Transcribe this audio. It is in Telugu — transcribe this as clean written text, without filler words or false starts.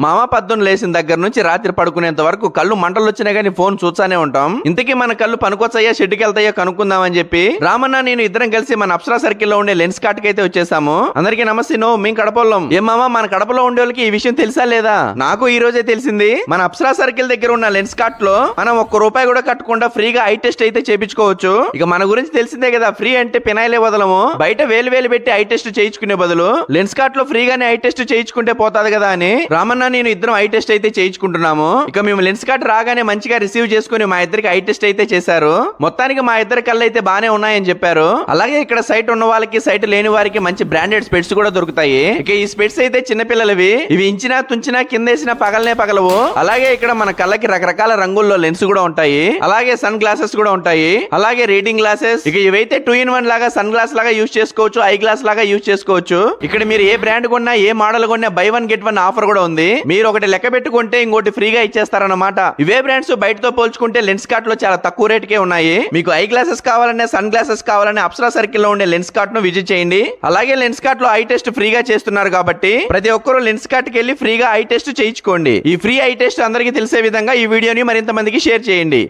మామ పద్దును లేచిన దగ్గర నుంచి రాత్రి పడుకునేంత వరకు కళ్ళు మంటలు వచ్చినా గానీ ఫోన్ చూస్తానే ఉంటాం. ఇంతకీ మన కళ్ళు పనుకొచ్చాయా షెడ్కి వెళ్తాయో కనుక్కుందామని చెప్పి రామన్న నేను ఇద్దరం కలిసి మన అప్సరా సర్కిల్ లో ఉండే లెన్స్ కార్ట్ కి అయితే వచ్చేసాము. అందరికీ నమస్తే. మేము కడపలో ఏ మామ మన కడపలో ఉండే వాళ్ళకి ఈ విషయం తెలుసా లేదా? నాకు ఈ రోజే తెలిసింది. మన అప్సరా సర్కిల్ దగ్గర ఉన్న లెన్స్ కార్ట్ లో మనం ₹1 కూడా కట్టకుండా ఫ్రీగా ఐ టెస్ట్ అయితే చేయించుకోవచ్చు. ఇక మన గురించి తెలిసిందే కదా, ఫ్రీ అంటే పినాయిలే వదలము. బయట వేలు పెట్టి ఐ టెస్ట్ చేయించుకునే బదులు లెన్స్ కార్ట్ లో ఫ్రీగానే ఐ టెస్ట్ చేయించుకుంటే పోతాది కదా అని రామన్న నేను ఇద్దరం ఐ టెస్ట్ అయితే చేయించుకుంటున్నాము. ఇక మేము లెన్స్ కార్ట్ రాగానే మంచిగా రిసీవ్ చేసుకుని మా ఇద్దరికి ఐ టెస్ట్ అయితే చేశారు. మొత్తానికి మా ఇద్దరి కళ్ళు అయితే బానే ఉన్నాయని చెప్పారు. అలాగే ఇక్కడ సైట్ ఉన్న వాళ్ళకి సైట్ లేని వారికి మంచి బ్రాండెడ్ స్పెట్స్ కూడా దొరుకుతాయి. ఇక ఈ స్పెట్స్ అయితే చిన్నపిల్లలవి. ఇవి ఇంచినా తుంచినా కిందేసినా పగలనే పగలవు. అలాగే ఇక్కడ మన కళ్ళకి రకరకాల రంగుల్లో లెన్స్ కూడా ఉంటాయి. అలాగే సన్ గ్లాసెస్ కూడా ఉంటాయి. అలాగే రీడింగ్ గ్లాసెస్. ఇక ఇవైతే 2-in-1 లాగా సన్ గ్లాస్ లాగా యూజ్ చేసుకోవచ్చు, ఐ గ్లాస్ లాగా యూజ్ చేసుకోవచ్చు. ఇక్కడ మీరు ఏ బ్రాండ్ కొన్నా ఏ మోడల్ కొన్నా బై 1 get 1 ఆఫర్ కూడా ఉంది. మీరు ఒకటి లెక్క పెట్టుకుంటే ఇంకోటి ఫ్రీగా ఇచ్చేస్తారన్నమాట. ఇవే బ్రాండ్స్ బయటతో పోల్చుకుంటే లెన్స్ కార్ట్ లో చాలా తక్కువ రేటుకే ఉన్నాయి. మీకు ఐ గ్లాసెస్ కావాలనే సన్ గ్లాసెస్ కావాలనే అప్సరా సర్కిల్ లో ఉండే లెన్స్ కార్ట్ ను విజిట్ చేయండి. అలాగే లెన్స్ కార్ట్ లో ఐ టెస్ట్ ఫ్రీగా చేస్తున్నారు కాబట్టి ప్రతి ఒక్కరూ లెన్స్ కార్ట్ కి వెళ్ళి ఫ్రీగా ఐ టెస్ట్ చేయించుకోండి. ఈ ఫ్రీ ఐ టెస్ట్ అందరికీ తెలిసే విధంగా ఈ వీడియోని మరింత మందికి షేర్ చేయండి.